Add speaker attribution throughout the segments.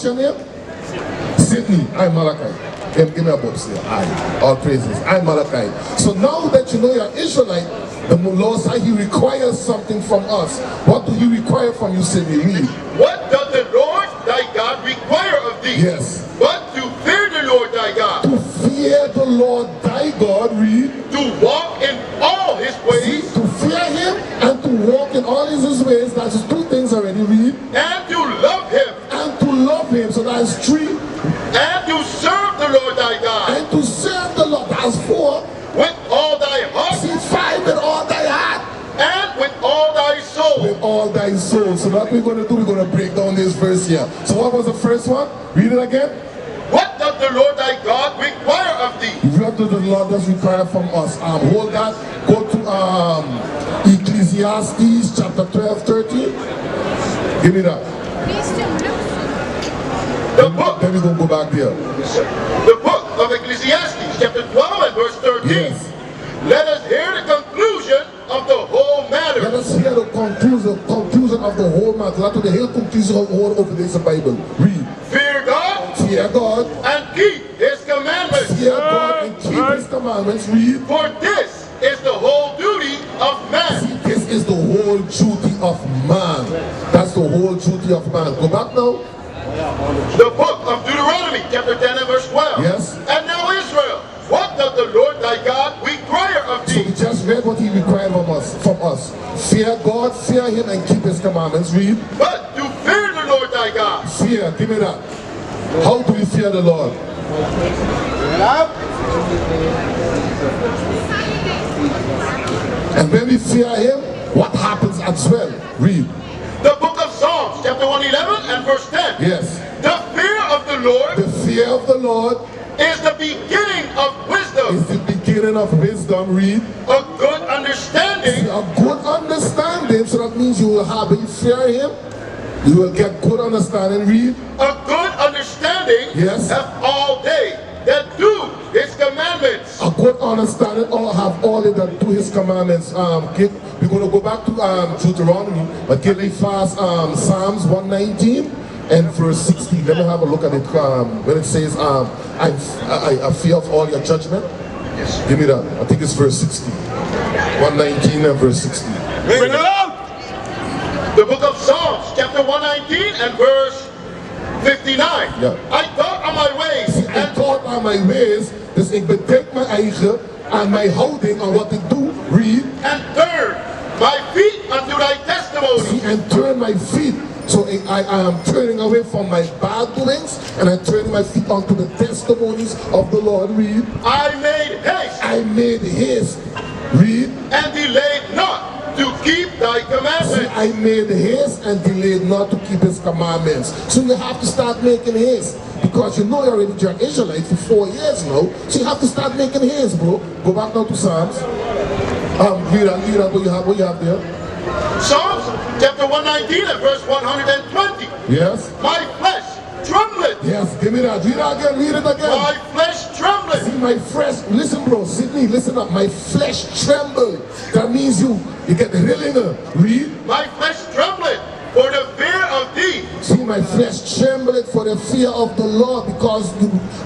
Speaker 1: What's your name? Sydney. I'm Malachi. Give me a box there. All praises. I'm Malachi. So now that you know you're Israelite, the Lord said He requires something from us. What do He require from you, Sydney? Read.
Speaker 2: What does the Lord thy God require of thee?
Speaker 1: Yes.
Speaker 2: But to fear the Lord thy God.
Speaker 1: To fear the Lord thy God. Read.
Speaker 2: To walk in all His ways.
Speaker 1: To fear Him and to walk in all His ways. That's two things already. Read.
Speaker 2: And to love Him.
Speaker 1: And to love Him. So that's three.
Speaker 2: And to serve the Lord thy God.
Speaker 1: And to serve the Lord. That's four.
Speaker 2: With all thy heart.
Speaker 1: See, five. With all thy heart.
Speaker 2: And with all thy soul.
Speaker 1: With all thy soul. So what we're going to do, we're going to break down this verse here. So what was the first one? Read it again.
Speaker 2: What does the Lord thy God require of thee?
Speaker 1: What does the Lord does require from us? Hold that. Go to Ecclesiastes chapter 12, 13. Give me that. Then we're going to go back there.
Speaker 2: The book of Ecclesiastes chapter 12 and verse 13.
Speaker 1: Yes.
Speaker 2: Let us hear the conclusion of the whole matter.
Speaker 1: Let us hear the conclusion of the whole matter. That's the whole conclusion of all over this Bible. Read.
Speaker 2: Fear God.
Speaker 1: Fear God.
Speaker 2: And keep His commandments.
Speaker 1: Fear God and keep His commandments. Read.
Speaker 2: For this is the whole duty of man.
Speaker 1: See, this is the whole duty of man. That's the whole duty of man. Go back now.
Speaker 2: The book of Deuteronomy chapter 10 and verse 12.
Speaker 1: Yes.
Speaker 2: And now Israel, what does the Lord thy God require of
Speaker 1: So
Speaker 2: thee?
Speaker 1: we just read what He required from us. Fear God, fear Him, and keep His commandments. Read.
Speaker 2: But to fear the Lord thy God.
Speaker 1: Fear, give me that. How do we fear the Lord? And when we fear Him, what happens as well? Read.
Speaker 2: The book of Psalms chapter 111 and verse 10.
Speaker 1: Yes.
Speaker 2: The fear of the Lord.
Speaker 1: The fear of the Lord
Speaker 2: is the beginning of wisdom.
Speaker 1: Is the beginning of wisdom. Read.
Speaker 2: A good understanding.
Speaker 1: A good understanding. So that means you will have, when you fear Him, you will get good understanding. Read.
Speaker 2: A good understanding.
Speaker 1: Yes.
Speaker 2: Have all they that do His commandments.
Speaker 1: A good understanding all have all they that do His commandments. We're going to go back to Deuteronomy, but get a fast Psalms 119 and verse 16. Let me have a look at it when it says, I fear of all your judgment.
Speaker 2: Yes.
Speaker 1: Give me that. I think it's verse 16. 119 and verse 16.
Speaker 2: Bring it out! The book of Psalms, chapter 119 and verse 59.
Speaker 1: Ja.
Speaker 2: I thought on my ways.
Speaker 1: I thought on my ways. Dus ik bedenk mijn eigen aan mijn houding, aan wat ik doe. Read.
Speaker 2: And turn my feet unto thy testimony.
Speaker 1: And turn my feet. So I am turning away from my bad doings and I'm turning my feet onto the testimonies of the Lord. Read.
Speaker 2: I made haste.
Speaker 1: I made haste. Read.
Speaker 2: And delayed not to keep thy commandments.
Speaker 1: See, I made haste and delayed not to keep His commandments. So you have to start making haste. Because you know you're already an Israelite for 4 years now. So you have to start making haste, bro. Go back now to Psalms. Read what you have there.
Speaker 2: Psalms chapter 119 and verse 120.
Speaker 1: Yes.
Speaker 2: My flesh trembleth.
Speaker 1: Yes, give me that. Read it again, read it again.
Speaker 2: My flesh trembleth.
Speaker 1: See, my flesh, listen bro, Sydney, listen up. My flesh trembled. That means you get the read.
Speaker 2: My flesh trembleth for the fear of thee.
Speaker 1: See, my flesh trembled for the fear of the Lord, because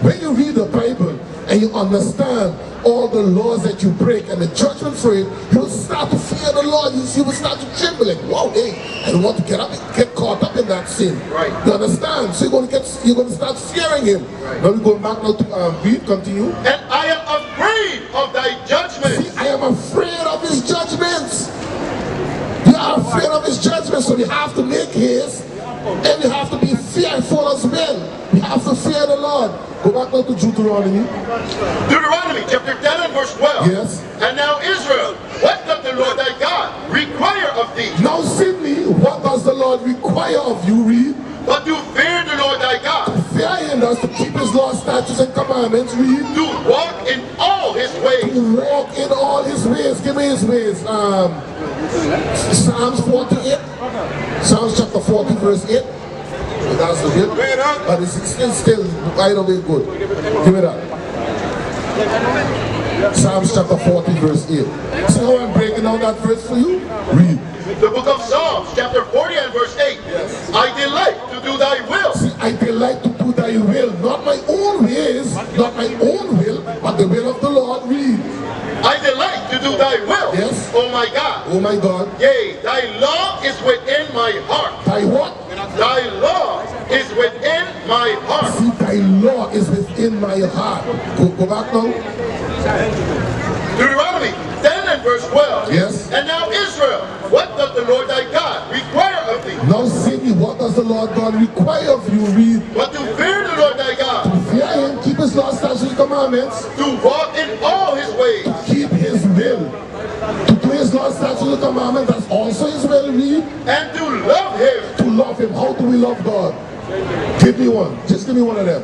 Speaker 1: when you read the Bible and you understand all the laws that you break and the judgment for it, you will start to fear the Lord. You will start to tremble like, wow, hey, I don't want to get caught up in that sin.
Speaker 2: Right.
Speaker 1: You understand? So you're going to start fearing Him. Right. Now we're going back now to read, continue.
Speaker 2: And I am afraid of thy judgments.
Speaker 1: See, I am afraid of His judgments. You are afraid of His judgments, so we have to make haste and we have to be fearful as well. We have to fear the Lord. Go back now to Deuteronomy.
Speaker 2: Deuteronomy chapter 10 and verse 12.
Speaker 1: Yes.
Speaker 2: And now Israel, what doth the Lord thy God require of thee?
Speaker 1: Now Sydney, what does the Lord require of you? Read.
Speaker 2: But to fear the Lord thy God.
Speaker 1: To fear Him, that's to keep His laws, statutes, and commandments. Read.
Speaker 2: To walk in all His ways.
Speaker 1: To walk in all His ways. Give me His ways. Psalms 48. Psalms chapter 40 verse 8. That's the hit. But it's still right away good. Give me that. Psalms chapter 40 verse 8. See how I'm breaking down that verse for you? Read.
Speaker 2: The book of Psalms chapter 40 and verse 8. Yes. I delight to do thy will.
Speaker 1: See, I delight delight to do thy will, not my own ways, not my own will, but the will of the Lord. Read.
Speaker 2: I delight to do thy will.
Speaker 1: Yes.
Speaker 2: Oh my God.
Speaker 1: Oh my God.
Speaker 2: Yea, thy law is within my heart.
Speaker 1: Thy what?
Speaker 2: Thy law is within my heart.
Speaker 1: See, thy law is within my heart. Go back now.
Speaker 2: Deuteronomy 10 and verse 12.
Speaker 1: Yes.
Speaker 2: And now Israel, what does the Lord thy God require of thee?
Speaker 1: Now see me, what does the Lord God require of you? Read.
Speaker 2: But to fear the Lord thy God,
Speaker 1: Fear him, keep his laws, statutes, and commandments,
Speaker 2: to walk in all his ways,
Speaker 1: keep his will. To do his laws, statutes, and commandments, that's also his will. Read.
Speaker 2: and to love him.
Speaker 1: To love him. How do we love God? Give me one. Just give me one of them.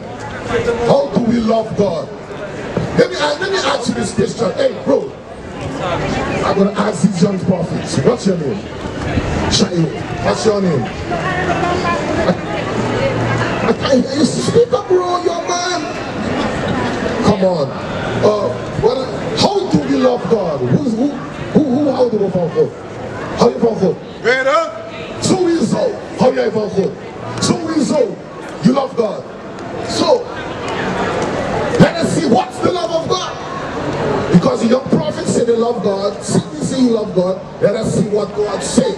Speaker 1: How do we love God? Let me ask you this question. Hey, bro. I'm going to ask these young prophets. What's your name? Shayo. What's your name? You speak up, bro. Your man. Come on. How do we love God? How do we love God? How do you love God? Sowieso. How jij van God? Sowieso. You love God. So, let us see what's the love of God. Because the young prophets say they love God. See, we say you love God. Let us see what God said.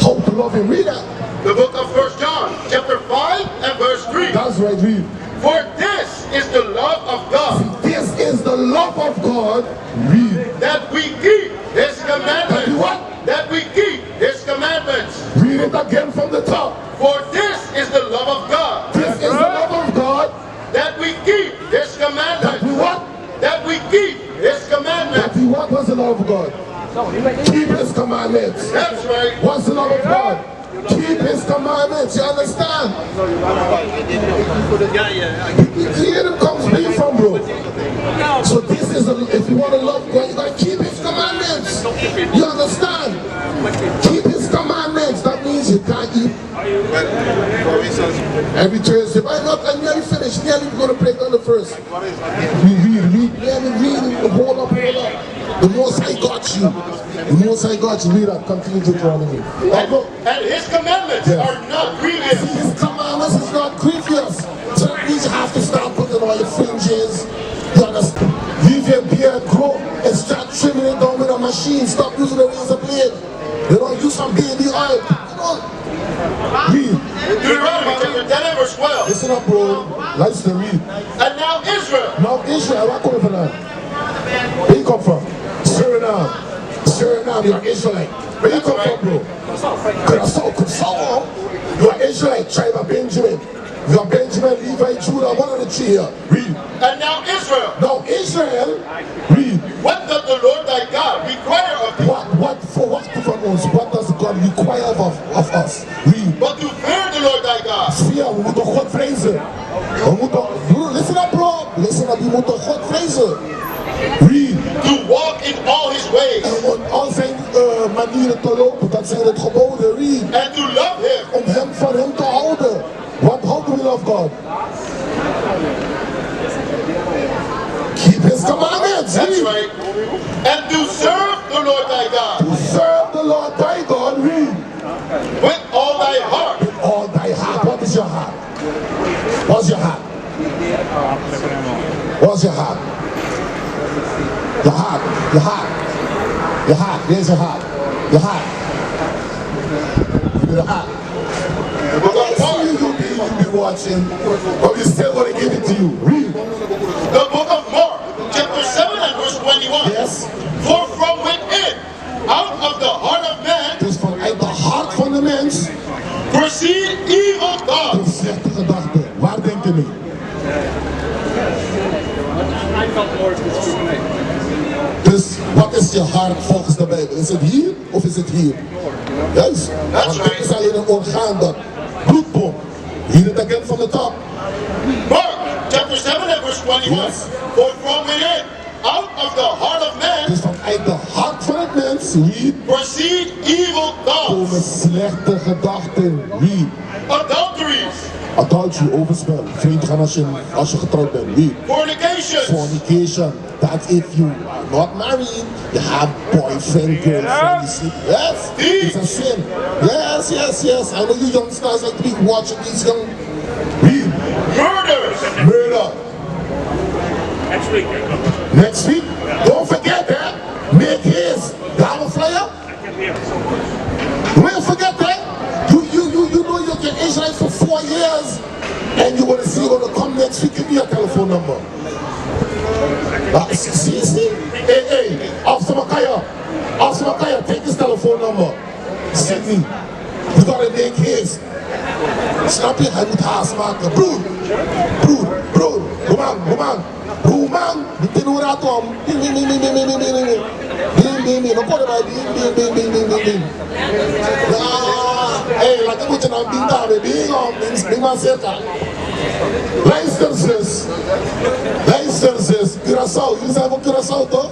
Speaker 1: How to love him. Read that.
Speaker 2: The book of 1 John, chapter 5 and verse 3.
Speaker 1: That's right, read.
Speaker 2: For this is the love of God,
Speaker 1: This is the love of God. Read.
Speaker 2: that we keep his
Speaker 1: That you
Speaker 2: commandments.
Speaker 1: what?
Speaker 2: That we keep his commandments.
Speaker 1: Read it again from the top.
Speaker 2: For this is the love of God,
Speaker 1: This is the love of God.
Speaker 2: that we keep his
Speaker 1: That
Speaker 2: commandments.
Speaker 1: we what?
Speaker 2: That we keep his
Speaker 1: That
Speaker 2: commandments.
Speaker 1: we what was the love of God? Keep his commandments.
Speaker 2: That's right.
Speaker 1: What's the love of God? Keep his commandments. You understand? Here it comes me from, bro. So this is, if you want to love God, you got to keep his commandments. You understand? Keep his commandments. That means you can't eat every Thursday. I'm nearly finished. Nearly going to break on the first. Read. Hold up. The most I got you. The most I got you. Read that. Continue to draw me.
Speaker 2: And his commandments
Speaker 1: Yes.
Speaker 2: are not grievous.
Speaker 1: His commandments is not grievous. So that means you have to start putting all your fringes. You understand? Leave your beard grow and start trimming it down with a machine. Stop using a razor blade. You know, use some baby oil. Come on. Read.
Speaker 2: Deuteronomy chapter 10 and verse 12.
Speaker 1: Listen up, bro. Let's read.
Speaker 2: And now Israel,
Speaker 1: Now Israel, where come from now? Where you come from? Suriname. You're Israelite. Where you come from, bro? Curacoanaars. You're Israelite, tribe of Benjamin. You're Benjamin, Levi, Judah, one of the three here. Read.
Speaker 2: and now Israel,
Speaker 1: Now Israel, read.
Speaker 2: what does the Lord thy God require of thee?
Speaker 1: What from us? What does God require of us? Read.
Speaker 2: But to fear the Lord thy God,
Speaker 1: Fear, we moeten God vrezen. Listen up, bro. Listen up, we moeten God vrezen. Read.
Speaker 2: to walk in all his ways,
Speaker 1: En om al zijn manieren te lopen, dat zijn het geboden. Read.
Speaker 2: and to love him,
Speaker 1: Om van hem te houden. What? How do we love God? Keep his commandments.
Speaker 2: that's
Speaker 1: Read.
Speaker 2: right, and to serve the Lord thy God
Speaker 1: To serve the Lord thy God. Read.
Speaker 2: with all thy heart.
Speaker 1: All thy heart. What is your heart? What's your heart? What's your heart? Your heart. There's your heart. Your heart. Give me the heart. I see you be watching, but we still want to give it to you. Read.
Speaker 2: The book of Mark, chapter 7 and verse 21.
Speaker 1: Yes.
Speaker 2: For from within, out of the heart of man,
Speaker 1: Dus vanuit de hart van de mens,
Speaker 2: proceed evil thoughts.
Speaker 1: een slechte gedachte. Waar denk je nu? Dus wat is je hart volgens de Bijbel? Is het hier of is het hier? Juist. Want dit is alleen een orgaan dat bloedpomp. Hier het again van de top.
Speaker 2: Mark, chapter 7 and verse 21.
Speaker 1: Yes.
Speaker 2: For from within, out of the heart of man,
Speaker 1: Dus vanuit de hart van het mens, read,
Speaker 2: proceed evil thoughts,
Speaker 1: komen slechte gedachten. Read.
Speaker 2: adulteries,
Speaker 1: Adultery, overspel. Vreemd gaan als je getrouwd bent. Read.
Speaker 2: fornications,
Speaker 1: Fornication. That's if you are not married, you have boyfriend, girlfriend, you sleep. Yes, it's a sin. Yes. I know you youngsters like to be watching these young. Read.
Speaker 2: murders.
Speaker 1: Murder.
Speaker 3: Next week.
Speaker 1: Next week, don't forget that. Make his. You have a flyer? Don't forget that. You know you're in Israel for 4 years, and you're gonna see you're gonna come next week. Give me your telephone number. See? Hey, Officer Makaya, take his telephone number. Sydney, you gotta make his. Snap je? Hij moet haast maken. Broer, Roman, die hoe dat om. Bing. Dan kom je bij bing. Hey, laat moet je nou bing daar weer. Bing maar zetten. Luister zus, Curaçao, jullie zijn van Curaçao toch?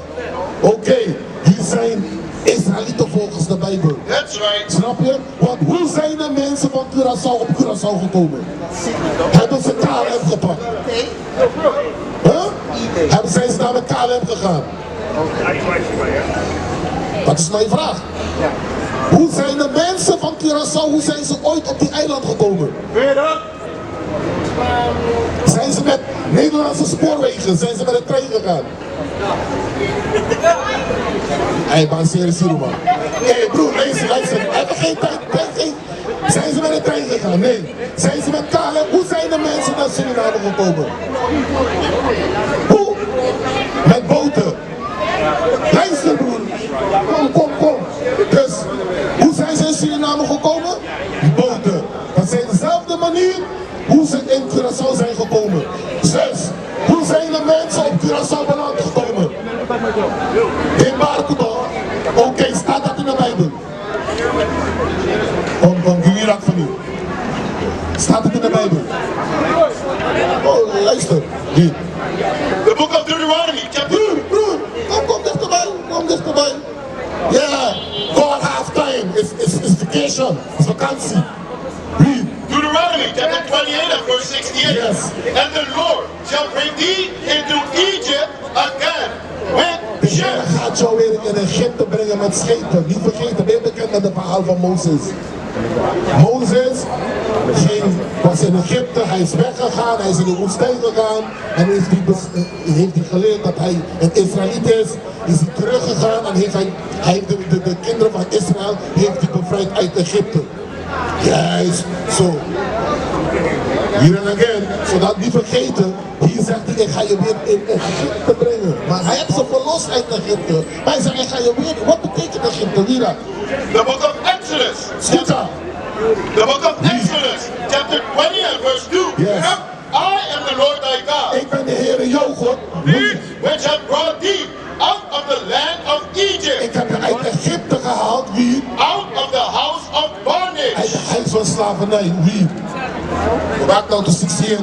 Speaker 1: Oké, jullie zijn Israëlieten volgens de Bijbel.
Speaker 2: That's right.
Speaker 1: Snap je? Want hoe zijn de mensen van Curaçao op Curaçao gekomen? Hebben ze KLM gepakt? Zijn ze daar met KLM gegaan? Dat is mijn vraag. Hoe zijn de mensen van Curaçao, hoe zijn ze ooit op die eiland gekomen? Zijn ze met Nederlandse spoorwegen, zijn ze met de trein gegaan? Hé, man, serieus hier, man. Hé, broer, luister. Even geen tijd. Zijn ze met de trein gegaan? Nee. Zijn ze met KLM? Hoe zijn de mensen naar Suriname gekomen? Hoe? Met boten. Luister, broer. Kom. Dus, hoe zijn ze in Suriname gekomen? Boten. Dat zijn dezelfde manier hoe ze in Curaçao zijn gekomen. Zus, hoe zijn de mensen op Curaçao beland gekomen? In Barkuto. Oké, staat dat in de Bijbel? Kom, wie hier van u? Staat het in de Bijbel? Oh, luister. Wie?
Speaker 2: The book of Deuteronomy, chapter...
Speaker 1: Broer, kom dichterbij. Yeah, God have time. It's vacation. It's vakantie. Wie?
Speaker 2: Deuteronomy chapter 28 and verse 68.
Speaker 1: Yes.
Speaker 2: And the Lord shall bring thee into Egypt again with
Speaker 1: De Heer
Speaker 2: ships.
Speaker 1: gaat jou weer in Egypte brengen met schepen. Niet vergeten, ben je bekend met het verhaal van Mozes? Mozes was in Egypte, hij is weggegaan, hij is in de woestijn gegaan en heeft hij geleerd dat hij een Israëliet is hij teruggegaan en heeft hij de kinderen van Israël heeft hij bevrijd uit Egypte. Juist, zo. Hier en again, zodat niet vergeten, hier zegt hij, ik ga je weer in Egypte brengen. Maar hij heeft ze verlost uit Egypte. Maar hij zegt, ik ga je weer, wat betekent Egypte? Wie dat?
Speaker 2: The book of Exodus.
Speaker 1: Schitter.
Speaker 2: The book of Exodus, chapter 20 and verse 2.
Speaker 1: Yes.
Speaker 2: I am the Lord thy God,
Speaker 1: Ik ben de Heer jouw God.
Speaker 2: which have brought thee out of the land of Egypt,
Speaker 1: Ik heb je uit Egypte gehaald. Wie?
Speaker 2: out of the house of
Speaker 1: Uit
Speaker 2: bondage.
Speaker 1: de huis van slavernij. Wie? Maak nou de 68.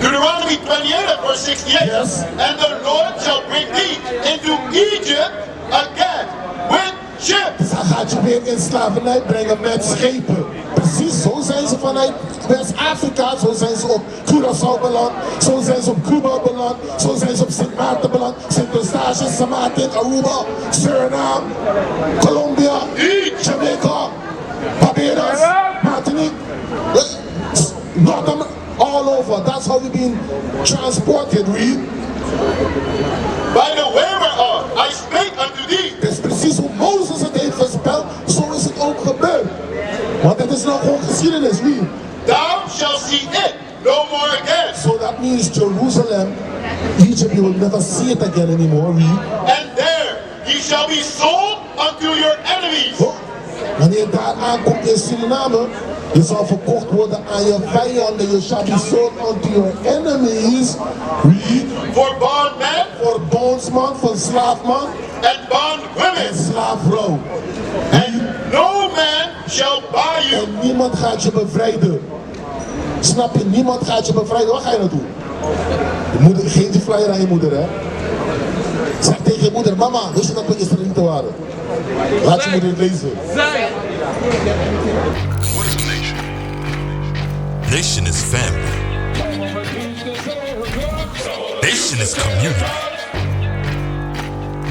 Speaker 2: Deuteronomy 28 and verse 68.
Speaker 1: Yes.
Speaker 2: And the Lord shall bring thee into Egypt again with ships.
Speaker 1: Dus hij gaat je weer in slavernij brengen met schepen. Precies, zo zijn ze vanuit West-Afrika, zo zijn ze op Curaçao beland, zo zijn ze op Cuba beland, zo zijn ze op Sint Maarten beland, Sint-Eustatius, St. Maarten, Aruba, Suriname, Colombia, Jamaica, Barbados, Martinique, North America, all over. That's how we've been transported, read.
Speaker 2: By the way whereof I spake unto thee.
Speaker 1: Het is precies hoe Mozes het heeft voorspeld, zo is het ook gebeurd. Want het is nou gewoon geschiedenis, wie?
Speaker 2: Thou shalt see it no more again.
Speaker 1: So that means Jerusalem, Egypt, you will never see it again anymore, wie?
Speaker 2: And there ye shall be sold unto your enemies.
Speaker 1: Oh, wanneer je daar aankomt in Suriname, je zal verkocht worden aan je vijanden. You shall be sold unto your enemies. Read.
Speaker 2: For bondmen
Speaker 1: Voor bondsman, voor slaafman
Speaker 2: and bondwomen.
Speaker 1: en slaafvrouw.
Speaker 2: And no man shall buy you.
Speaker 1: En niemand gaat je bevrijden. Snap je? Niemand gaat je bevrijden. Waar ga je naartoe? Je moeder, geef die flyer aan je moeder, hè? Zeg tegen je moeder, mama, wist je dat we Israëlieten waren? Laat je moeder het lezen.
Speaker 4: What is a nation? Nation is family. Nation is community.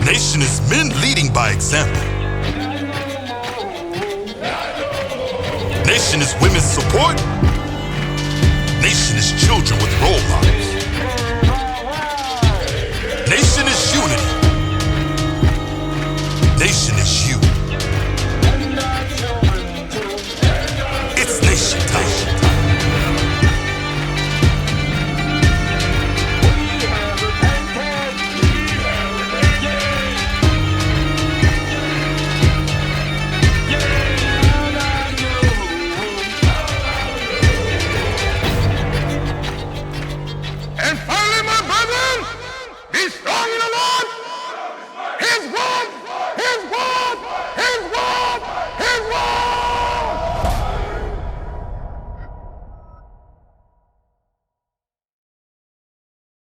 Speaker 4: Nation is men leading by example. Nation is women's support. Nation is children with role models. Nation is unity. Nation is you. It's nation time.
Speaker 5: And finally, my brethren, be strong